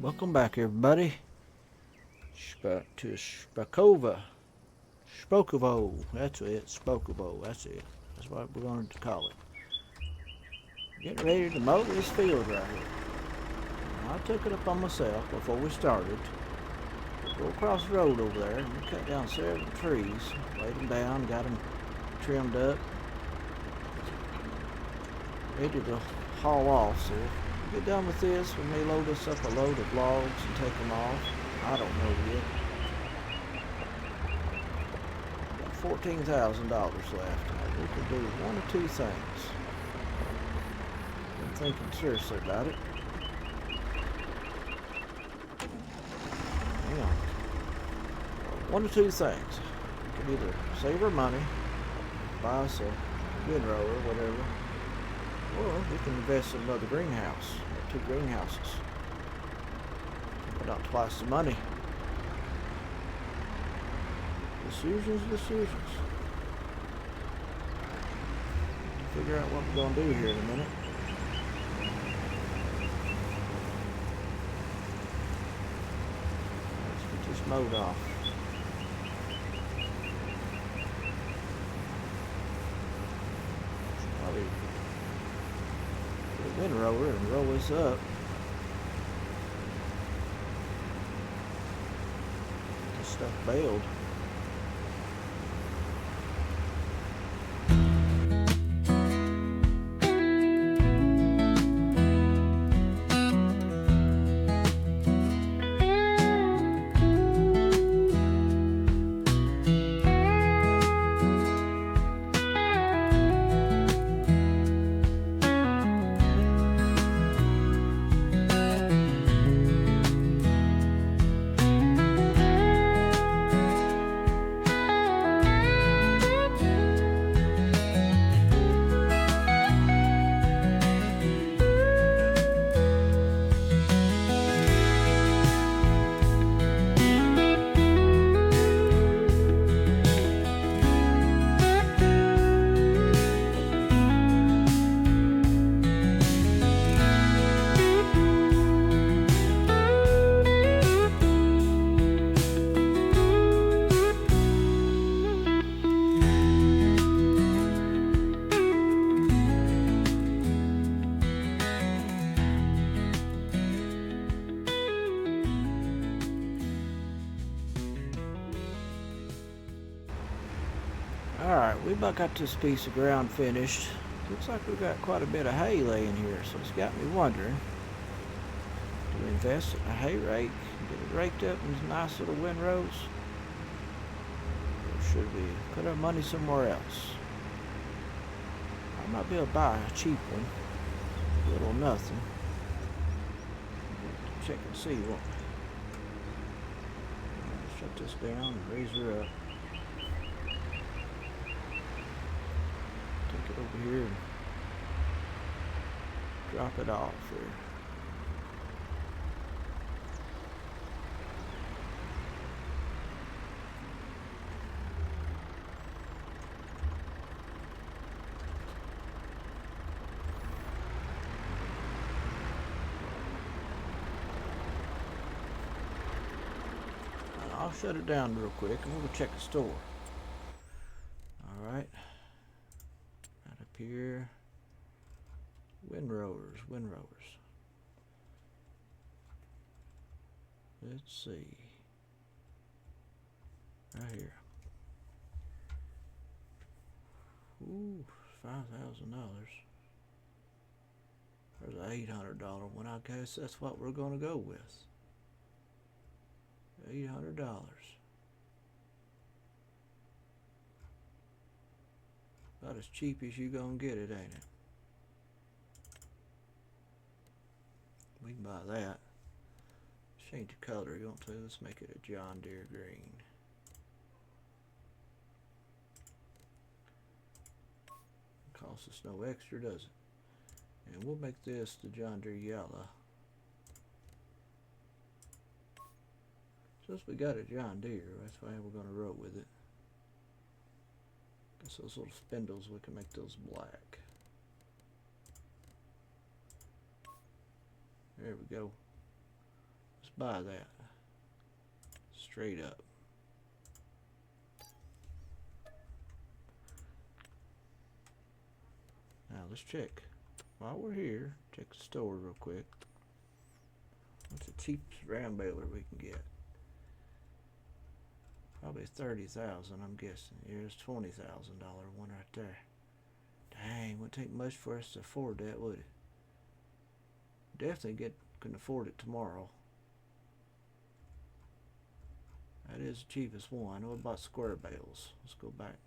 Welcome back, everybody. To Szpakowo. That's it. Szpakowo. That's it. That's what we're going to call it. Getting ready to mow this field right here. Now, I took it upon myself before we started. Go across the road over there and we cut down several trees, laid them down, got them trimmed up, ready to haul off. So if we get done with this, we may load us up a load of logs and take them off. I don't know yet. Got $14,000 left. We could do one or two things. I'm thinking seriously about it. Hang on. One or two things. We could either save our money, buy us a windrow or whatever, or we can invest in another greenhouse, or two greenhouses. But not twice the money. Decisions. Figure out what we're going to do here in a minute. Let's get this mowed off. Probably get a windrower and roll this up. This stuff baled. Alright, we about got this piece of ground finished. Looks like we've got quite a bit of hay laying here, so it's got me wondering, do we invest in a hay rake, get it raked up in nice little windrows? Or should we put our money somewhere else? I might be able to buy a cheap one, little or nothing. Check and see what. Shut this down and raise her up. Take it over here and drop it off there. I'll shut it down real quick and we'll go check the store. Alright. Right up here. Windrowers. Let's see. Right here. Ooh, $5,000. There's an $800 one. I guess that's what we're going to go with. $800. About as cheap as you gonna get it, ain't it? We can buy that. Change the color you want to. Let's make it a John Deere green. Costs us no extra, does it? And we'll make this the John Deere yellow. Since we got a John Deere, that's why we're going to roll with it. Guess those little spindles, we can make those black. There we go. buy that. Straight up. Now let's check. While we're here, check the store real quick. What's the cheapest round baler we can get? Probably 30,000, I'm guessing. Here's $20,000 one right there. Dang, wouldn't take much for us to afford that, would it? Definitely can afford it tomorrow. That is the cheapest one. What about square bales? Let's go back.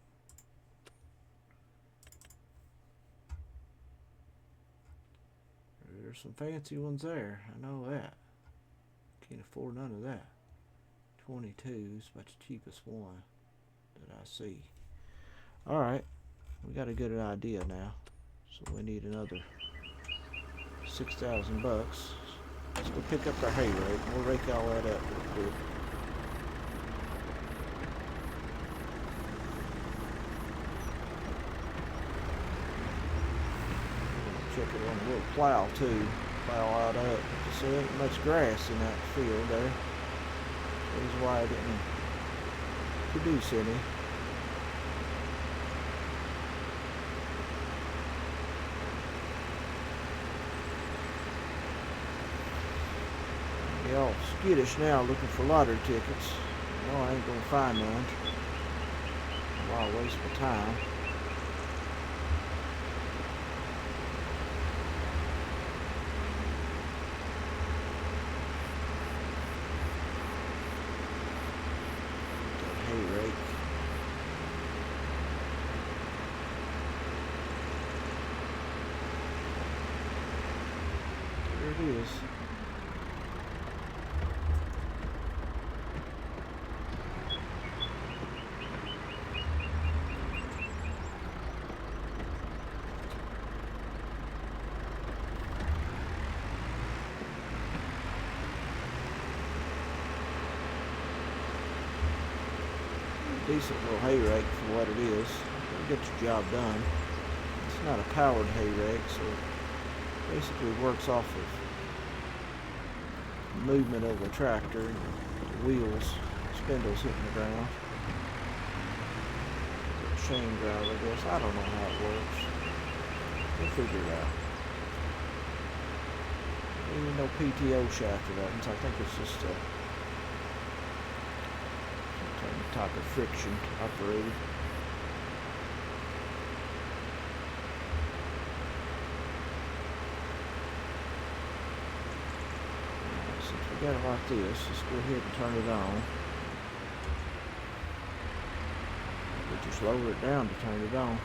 There's some fancy ones there. I know that. Can't afford none of that. 22 is about the cheapest one that I see. Alright. We got a good idea now. So we need another 6,000 bucks. Let's go pick up our hay rake. We'll rake all that up real quick. Check it on a little plow too. Plow out up. So there ain't much grass in that field there. That's why I didn't produce any. Y'all skittish now looking for lottery tickets. No, I ain't gonna find none. Why waste my time? That hay rake. There it is. Decent little hay rake for what it is. It'll get your job done. It's not a powered hay rake, so it basically works off of the movement of the tractor and the wheels, spindles hitting the ground. Chain drive, I guess. I don't know how it works. We'll figure it out. Even no PTO shaft or that, so I think it's just a type of friction operated. Since we got it like this, let's go ahead and turn it on. We just lower it down to turn it on.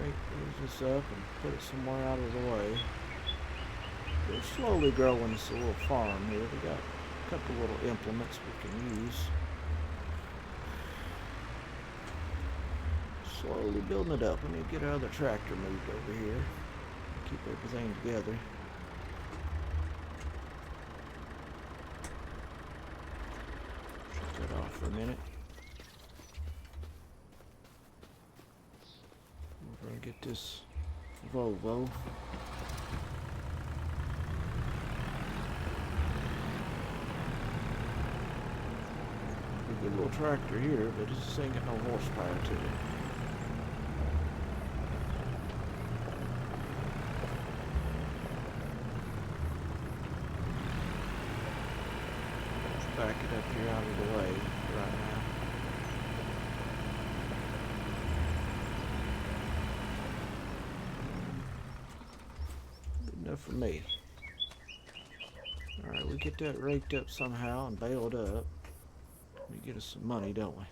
Raise this up and put it somewhere out of the way. We're slowly growing this little farm here. We got a couple little implements we can use. Slowly building it up. We need to get our other tractor moved over here. Keep everything together. Shut that off for a minute. We're going to get this Volvo. A good little tractor here, but this ain't got no horsepower to it. Let's back it up here out of the way right now. Good enough for me. Alright, we get that raked up somehow and baled up. We get us some money, don't we?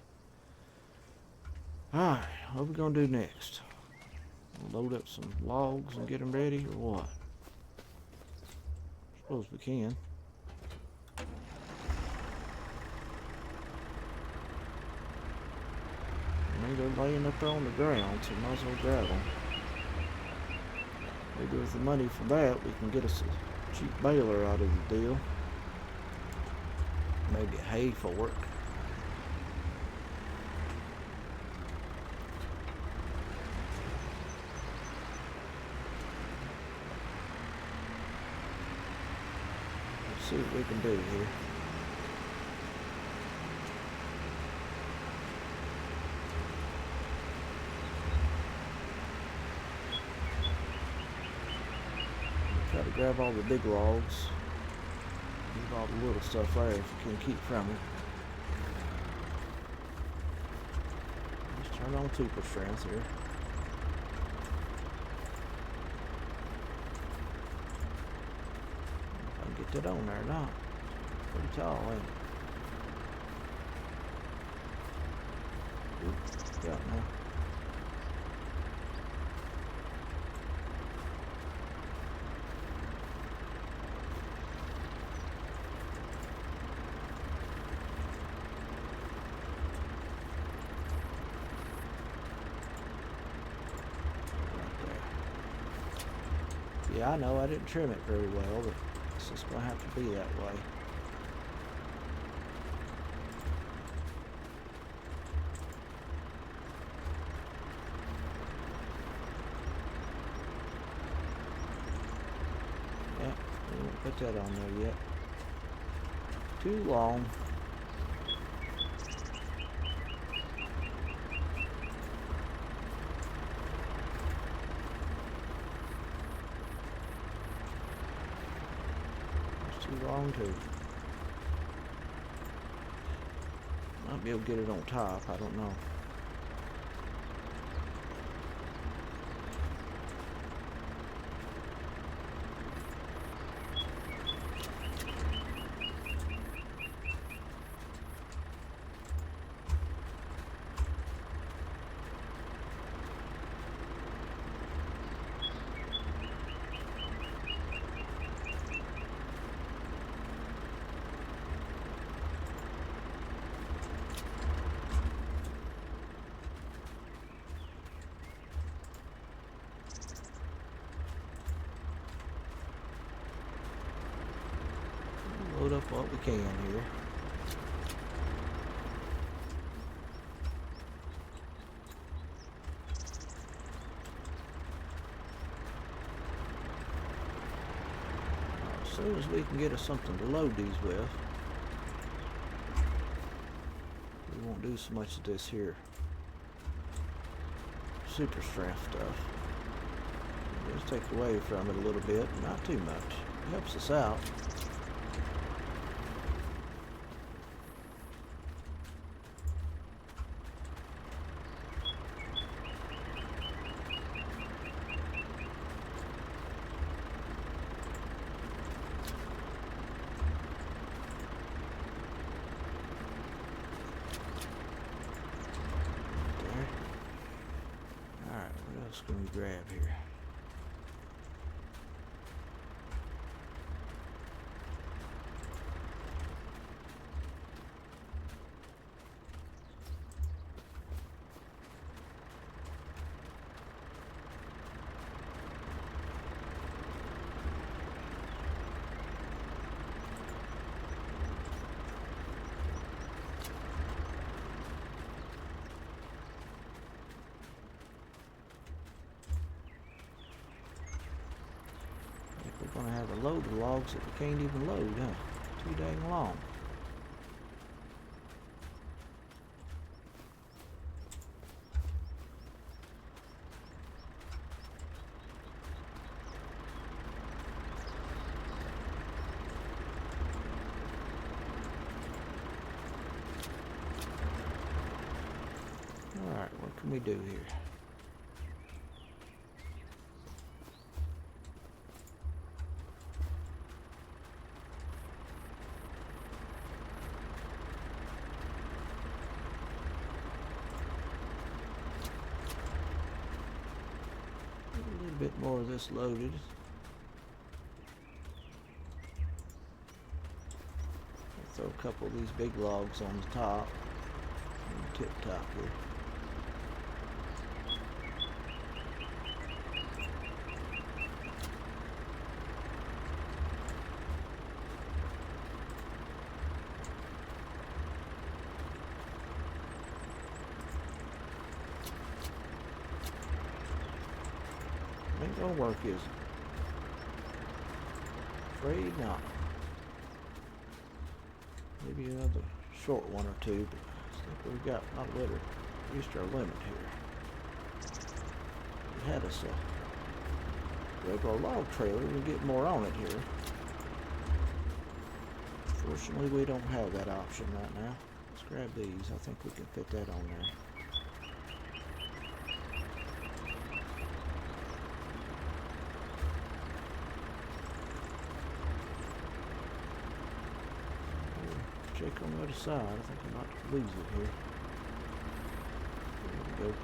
Alright, what are we gonna do next? We'll load up some logs and get them ready, or what? Suppose we can. They're laying up there on the ground, so we might as well grab them. Maybe with the money from that, we can get us a cheap baler out of the deal. Maybe a hay fork. Let's see what we can do here. Try to grab all the big logs. Leave all the little stuff there if you can keep from it. Just turn on super strength here. If I can get that on there or not. Pretty tall, ain't it? Oops, got now. Yeah, I know I didn't trim it very well, but it's just going to have to be that way. Yeah, we won't put that on there yet. Too long. Too long too. Might be able to get it on top, I don't know. Load up what we can here. As soon as we can get us something to load these with, we won't do so much of this here super strength stuff. Just take away from it a little bit, not too much. It helps us out. logs can we grab here? We're gonna have a load of logs that we can't even load, huh? Too dang long. Alright, what can we do here? A little bit more of this loaded. Throw a couple of these big logs on the top, on the tip top here. Ain't gonna work, is it? Afraid not. Maybe another short one or two, but I think we've got not litter. Reached our limit here. We had us a regular log trailer. We'll get more on it here. Fortunately, we don't have that option right now. Let's grab these. I think we can fit that on there. Check on the other side. I think I might lose it here. There we go.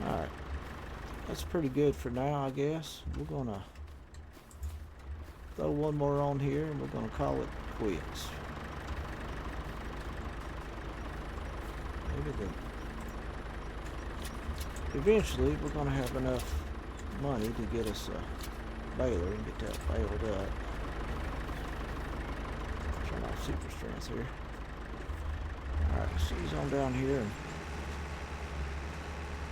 Alright, that's pretty good for now, I guess. We're gonna throw one more on here and we're gonna call it quits. Maybe eventually we're gonna have enough money to get us a baler and get that baled up. Turn off super strength here. Alright, let's ease on down here and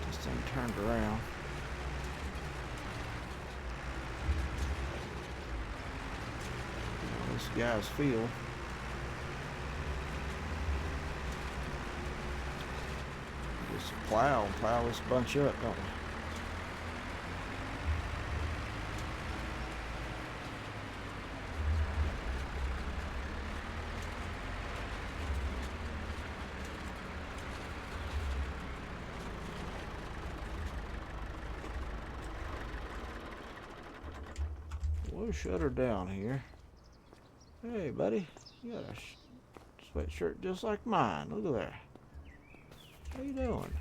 this thing turned around. Now, this guy's field. Just plow and plow this bunch up, don't we? We'll shut her down here. Hey, buddy, you got a sweatshirt just like mine. Look at there. How you doing?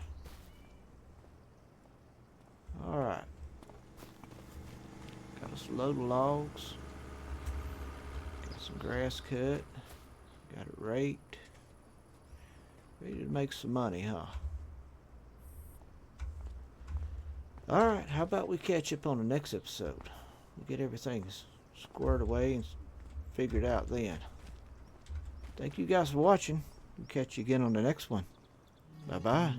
All right. Got us a load of logs. Got some grass cut. Got it raked. Ready to make some money, huh? All right. How about we catch up on the next episode? We'll get everything squared away and figured out then. Thank you guys for watching. We'll catch you again on the next one. Bye-bye.